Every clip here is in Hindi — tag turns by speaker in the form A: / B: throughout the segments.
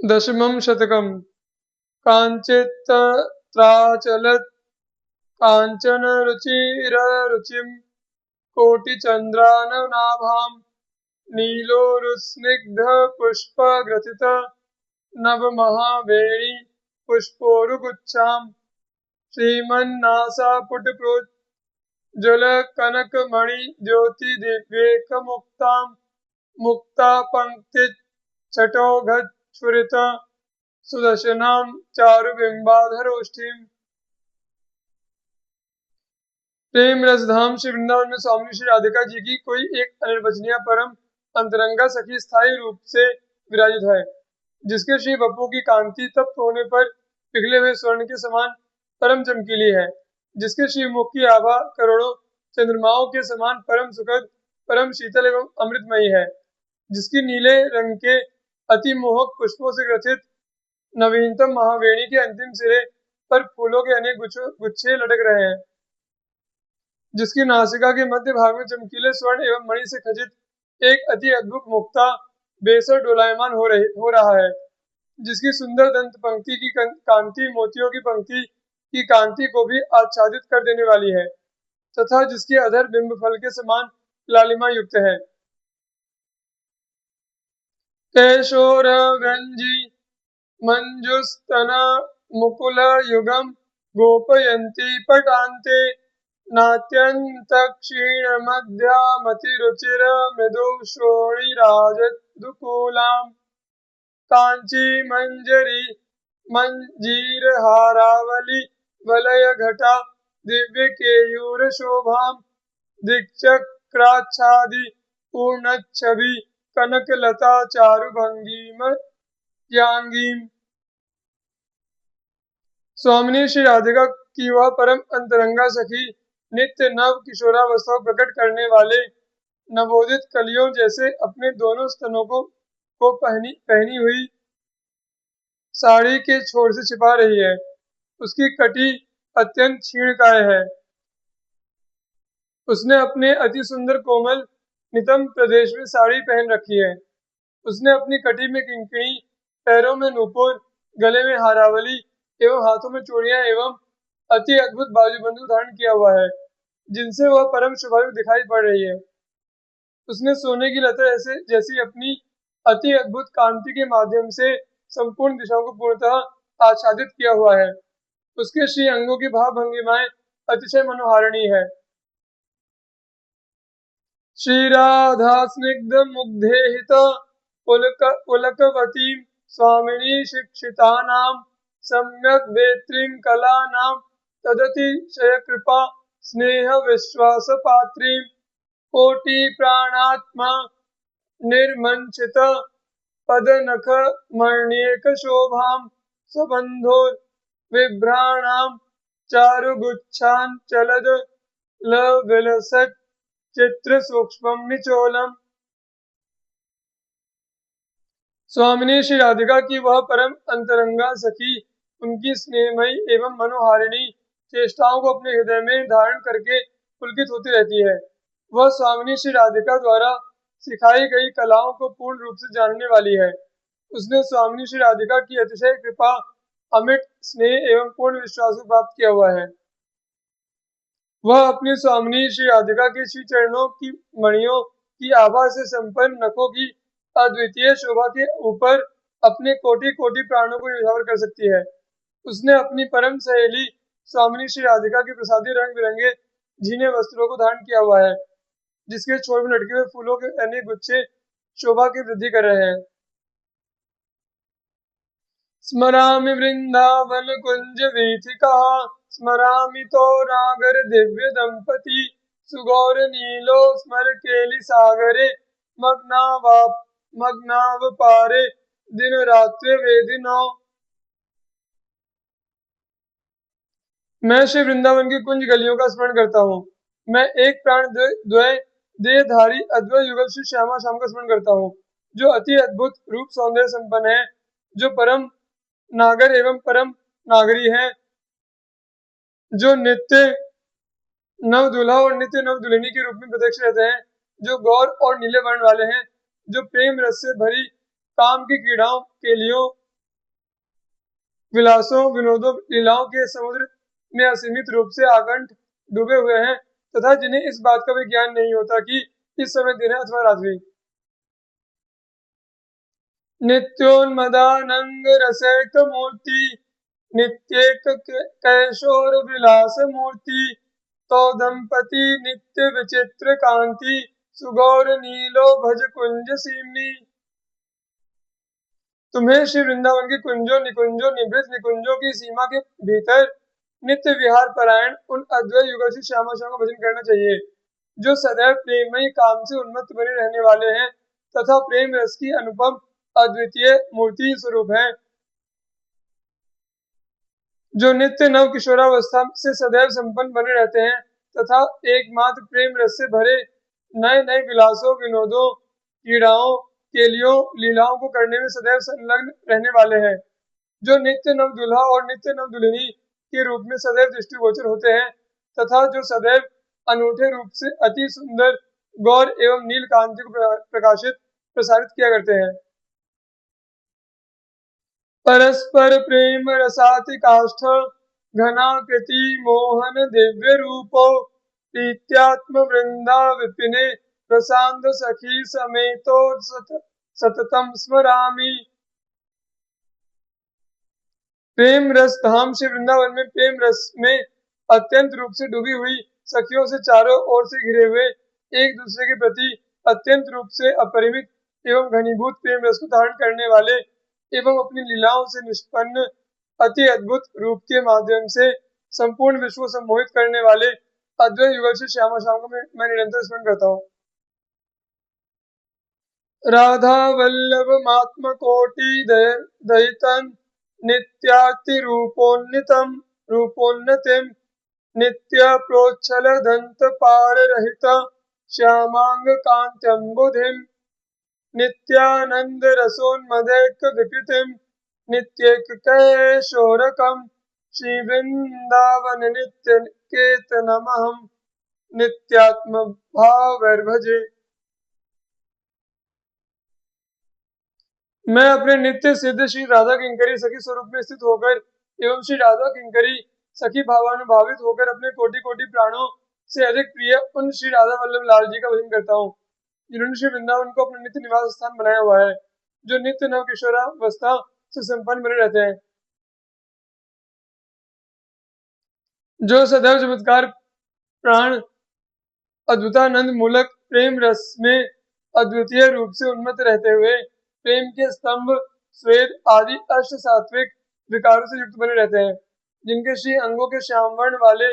A: दशमं शतकम्। काञ्चित्तत्राचलत् काञ्चनरुचिररुचिं कोटिचन्द्राननाभां नीलोरुस्निग्धपुष्पग्रथित नवमहावेणी पुष्पोरुगुच्छां श्रीमन्नासापुटप्रोज्ज्वलकनकमणिद्योतिदिव्येकमुक्तां मुक्तापङ्क्तिच्छटोघच्छुरित सुदर्शनां चारुबिम्बाधरोष्ठीम्। प्रेम रसधाम श्री वृंदावन में स्वामी श्री राधिका जी की कोई एक अनिर्वचनीय परम अंतरंगा सखी स्थायी रूप से विराजित है, जिसके श्री बप्पू की कांति तप्त होने पर पिघले हुए स्वर्ण के समान परम चमकीली है, जिसके श्री मुख की आभा करोड़ों चंद्रमाओं के समान परम सुखद, परम शीतल एवं अमृतमयी है, जिसकी नीले रंग के अति मोहक पुष्पों से ग्रथित नवीनतम महावेणी के अंतिम सिरे पर फूलों के अनेक गुच्छे लटक रहे हैं, जिसकी नासिका के मध्य भाग में चमकीले स्वर्ण एवं मणि से खचित एक अति अद्भुत मुक्ता बेसर डोलायमान हो रहा है, जिसकी सुंदर दंत पंक्ति की कांति मोतियों की पंक्ति की कांति को भी आच्छादित कर देने वाली है तथा जिसके अधर बिंब फल के समान लालिमा युक्त है। कैशोरव्यंजी मंजुस्तना मुकुल युगम गोपयन्ती पटान्ते नात्यन्तक्षीणमध्यामतिरुचिर मृदुश्रोणिराजदुकूलाम् कांची मंजरी मंजीरहारावली वलयघटा दिव्यकेयूरशोभां दिक्चक्राच्छादि पूर्णच्छवि कनकलता चारुभंगीमत्यांगीम्। स्वामिनी श्री राधिका की वह परम अंतरंगा सखी नित्य नव किशोरावस्था प्रकट करने वाले नवोदित कलियों जैसे अपने दोनों स्तनों को पहनी हुई साड़ी के छोर से छिपा रही है। उसकी कटी अत्यंत क्षीणकाय है। उसने अपने अति सुंदर कोमल नितंब प्रदेश में साड़ी पहन रखी है। उसने अपनी कटी में किंकिणी, पैरों में नूपुर, गले में हारावली एवं हाथों में चूड़ियां एवं अति अद्भुत बाजूबंदू धारण किया हुआ है, जिनसे वह परम शोभायुक्त दिखाई पड़ रही है। उसने सोने की लता जैसी अपनी अति अद्भुत कांति के माध्यम से संपूर्ण दिशाओं को पूर्णतः आच्छादित किया हुआ है। उसके श्री अंगों की भाव भंगिमाएं अतिशय मनोहारिणी है। श्री राधा स्निग्ध मुग्धेहित पुलकवतीं स्वामिनी शिक्षितानां सम्यक वेत्रीं कलानां तदतिशय कृपा स्नेह विश्वास पात्रीं कोटि प्राणात्मा निर्मंचित पदनख मण्येक शोभां स्वबंधोर विभ्राणां चारुगुच्छांचलद लविलसत् चित्र सूक्ष्मं निचोलम। स्वामिनी श्री राधिका की वह परम अंतरंगा सखी उनकी स्नेहमयी एवं मनोहारिणी चेष्टाओं को अपने हृदय में धारण करके पुलकित होती रहती है। वह स्वामिनी श्री राधिका द्वारा सिखाई गई कलाओं को पूर्ण रूप से जानने वाली है। उसने स्वामिनी श्री राधिका की अतिशय कृपा, अमिट स्नेह एवं पूर्ण विश्वास को प्राप्त किया हुआ है। वह अपनी स्वामिनी श्री राधिका के श्री चरणों की मणियों की आभा से संपन्न नखों की अद्वितीय शोभा के ऊपर अपने कोटि कोटि प्राणों को निछावर कर सकती है। उसने अपनी परम सहेली स्वामिनी श्री राधिका के प्रसादी रंग बिरंगे झीने वस्त्रों को धारण किया हुआ है, जिसके छोर में लटके हुए फूलों के अनेक गुच्छे शोभा की वृद्धि कर रहे हैं। स्मरामि वृंदावन कुंज वीथिका स्मरामि तो नागर दिव्य दंपति सुगौर नीलो स्मर केलि सागरे मग्नाव पारे दिन रात्रि वेदिनो। मैं श्री वृंदावन की कुंज गलियों का स्मरण करता हूँ। मैं एक प्राण द्वय देहधारी अद्वैत युगल श्री श्यामा श्याम का स्मरण करता हूँ, जो अति अद्भुत रूप सौंदर्य संपन्न है, जो परम नागर एवं परम नागरी है, जो नित्य नव दूल्हा और नित्य नव दुल्हनी के रूप में प्रत्यक्ष रहते हैं, जो गौर और नीले वर्ण वाले हैं, जो प्रेम रस से भरी काम की क्रीड़ाओं केलियों विलासों, विनोदों, लीलाओं के समुद्र में असीमित रूप से आकंठ डूबे हुए हैं तथा जिन्हें इस बात का भी ज्ञान नहीं होता कि इस समय दिन है अथवा रात्रि। नित्योन्मदानंग रसैक मूर्ति नित्येक कैशोर विलास मूर्ति तो दंपति नित्य विचित्र कांति सुगौर नीलो भज कुंज सीमनी। तुम्हें श्री वृंदावन के कुंजों, निकुंजों, निभृत निकुंजों की सीमा के भीतर नित्य विहार परायण उन अद्वैत युगल श्री श्यामा श्याम का भजन करना चाहिए, जो सदैव प्रेममयी काम से उन्मत्त बने रहने वाले हैं तथा प्रेम रस की अनुपम अद्वितीय मूर्ति स्वरूप हैं, जो नित्य नव किशोरावस्था से सदैव संपन्न बने रहते हैं तथा एकमात्र प्रेम रस से भरे नए नए विलासों, विनोदों, क्रीड़ाओं, केलियों, लीलाओं को करने में सदैव संलग्न रहने वाले हैं, जो नित्य नव दुल्हा और नित्य नव दुल्हनी के रूप में सदैव दृष्टिगोचर होते हैं तथा जो सदैव अनूठे रूप से अति सुंदर गौर एवं नील कांति को प्रकाशित प्रसारित किया करते हैं। परस्पर प्रेम रसाति काष्ठ घनाकृति मोहन दिव्य रूपो प्रीत्यात्म वृंदा विपिने प्रसाद सखी समेतो सततम स्मरामि। प्रेम रस धाम श्री वृंदावन में प्रेम रस में अत्यंत रूप से डूबी हुई सखियों से चारों ओर से घिरे हुए एक दूसरे के प्रति अत्यंत रूप से अपरिमित एवं घनीभूत प्रेम रस को धारण करने वाले एवं अपनी लीलाओं से निष्पन्न अति अद्भुत रूप के माध्यम से संपूर्ण विश्व को सम्मोहित करने वाले अद्वैत युगल श्री श्यामा श्याम को मैं निरंतर स्मरण करता हूँ। राधा वल्लभ मात्म कोटि दयितन नित्याति रूपोन्नतिम नित्य प्रोच्छल दंत पार रहित श्यामांग कांत्यंबुधिम नित्यानंद रसोन्मदैक विकृतिम नित्येक कैशोरकम श्री वृंदावन नित्य केतनमहम नित्यात्म भावैर्भजे। मैं अपने नित्य सिद्ध श्री राधा किंकरी सखी स्वरूप में स्थित होकर एवं श्री राधा किंकरी सखी भावानुभावित होकर अपने कोटि कोटि प्राणों से अधिक प्रिय उन श्री राधा वल्लभ लाल जी का भजन करता हूँ, जिन्होंने श्री वृंदावन को अपना नित्य निवास स्थान बनाया हुआ है, जो नित्य नव किशोरावस्था से संपन्न बने रहते हैं, जो सदैव चमत्कार प्राण अद्भुतानंद मूलक प्रेम रस में अद्वितीय रूप से उन्मत्त रहते हुए प्रेम के स्तंभ, स्वेद आदि अष्ट सात्विक विकारों से युक्त बने रहते हैं, जिनके श्री अंगों के श्यामवर्ण वाले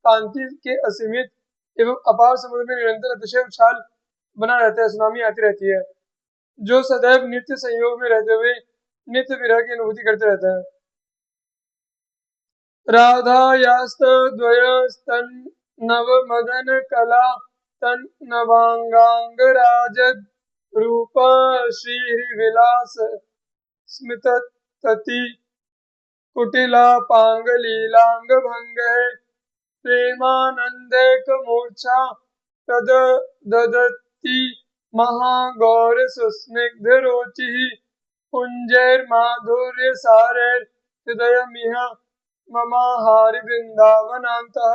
A: कांति के असीमित एवं अपार समुद्र में निरंतर अतिशय उछाल बना रहता है, सुनामी आती रहती है, जो सदैव नित्य संयोग में रहते हुए नित्य विरह की अनुभूति करते रहते हैं। राधायास्तद्वयस्तन नव मदन कला तन नवांगांग राजद रूप श्री विलास स्मित तति कुटिला पांग लीलांग भंग प्रेमानंदैक मूर्छा तद ददती महागौर सुस्निग्ध रोचि कुंजैर माधुर्य सारैर हृदय मिह ममाहारि वृंदावनांतः।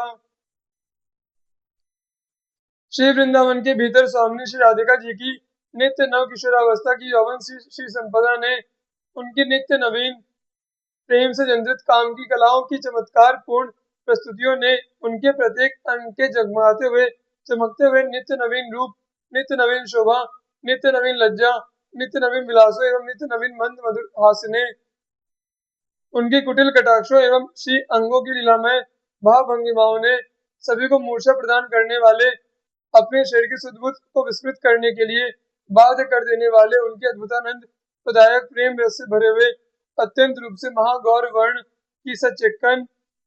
A: श्री वृंदावन के भीतर स्वामिनी श्री राधिका जी की नित्य नव किशोरावस्था की यौवन श्री संपदा ने उनकी नित्य नवीन प्रेम से जंजित काम की कलाओं की चमत्कार पूर्ण प्रस्तुतियों ने उनके प्रत्येक अंग के जगमगाते हुए चमकते हुए नित्य नवीन रूप, नित्य नवीन शोभा, नित्य नवीन लज्जा, नित्य नवीन विलासों एवं नित्य नवीन मंद मधुर हास्य ने उनकी कुटिल कटाक्षों एवं श्री अंगों की लीलामय भाव भंगिमाओं ने सभी को मूर्छा प्रदान करने वाले अपने शरीर की सुदबुद्ध को विस्मृत करने के लिए बाध्य कर देने वाले उनके अद्भुतानंद प्रदायक प्रेम रस से भरे हुए अत्यंत रूप से महागौर वर्ण की सचिक्कन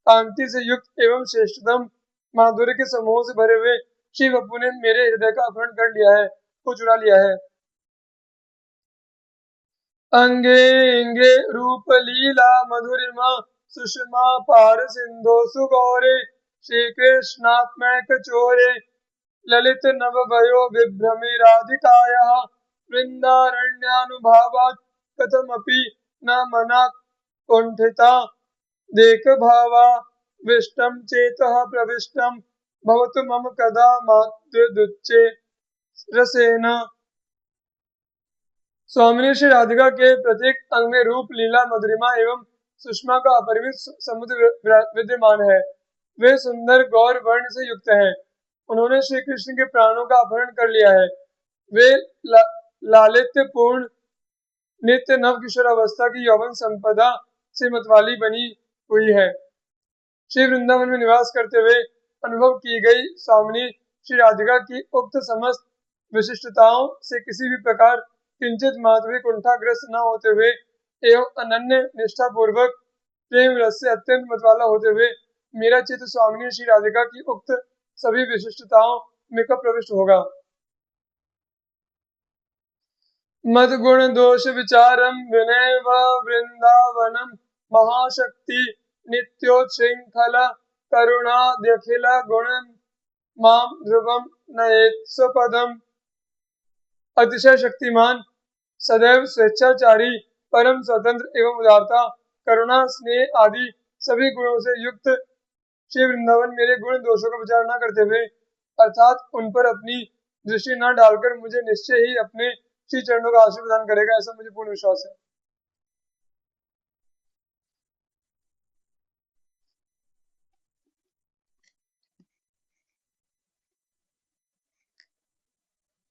A: कांति से युक्त एवं श्रेष्ठतम माधुर्य के समूह से भरे हुए श्री बप्पू ने मेरे हृदय का अपहरण कर लिया है, को चुरा लिया है। अंगे इंगे रूप लीला मधुरिमा सुषमा पार सिंधु सुगौरे श्री कृष्णात्मक चोरे ललित नव भयो विभ्रमे राधिकायाः वृंदारण्यानुभावात् कथमपि न मनात् कुंठिता देख भावा विष्टम चेतः प्रविष्टम भवतु मम कदा मातृदुच्चे रसेन। स्वामिनी श्री राधिका के प्रत्येक अंग में रूप, लीला, मधुरिमा एवं सुषमा का अपरिमित समुद्र विद्यमान है। वे सुंदर गौर वर्ण से युक्त हैं। उन्होंने श्री कृष्ण के प्राणों का अपहरण कर लिया है। वे लालित्यपूर्ण नित्य नव किशोर अवस्था की यौवन संपदा से मतवाली बनी हुई है। श्री वृंदावन में निवास करते हुए अनुभव की गई स्वामिनी श्री राधिका की उक्त समस्त विशिष्टताओं से किसी भी प्रकार किंचित मात्र भी कुंठाग्रस्त न होते हुए एवं अनन्य निष्ठा पूर्वक प्रेम रस से अत्यंत मतवाला होते हुए मेरा चित्त स्वामिनी श्री राधिका की उक्त सभी विशिष्टताओं में कब प्रविष्ट होगा। मद गुण दोष विचारम विनय व वृंदावनम महाशक्ति नित्योच्छृंखल करुणाद्यखिल गुण माम ध्रुवम नयेत स्वपदम। अतिशय शक्तिमान, सदैव स्वेच्छाचारी, परम स्वतंत्र एवं उदारता, करुणा, स्नेह आदि सभी गुणों से युक्त श्री वृंदावन मेरे गुण दोषों का विचार न करते हुए अर्थात उन पर अपनी दृष्टि न डालकर मुझे निश्चय ही अपने श्री चरणों का आशीर्वाद प्रदान करेगा, ऐसा मुझे पूर्ण विश्वास है।